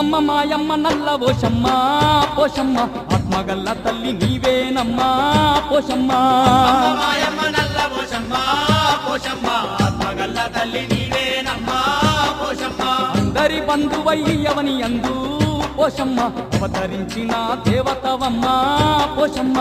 పోషమ్మ మాయమ్మ నల్ల పోషమ్మ పోషమ్మ ఆత్మగల్ల తల్లి నీవేనమ్మా పోషమ్మ మాయమ్మ నల్ల పోషమ్మ పోషమ్మ ఆత్మగల్ల తల్లి నీవేనమ్మా పోషమ్మ అందరి బంధువయ్యవని అందు పోషమ్మ అవతరించిన దేవతవమ్మ పోషమ్మ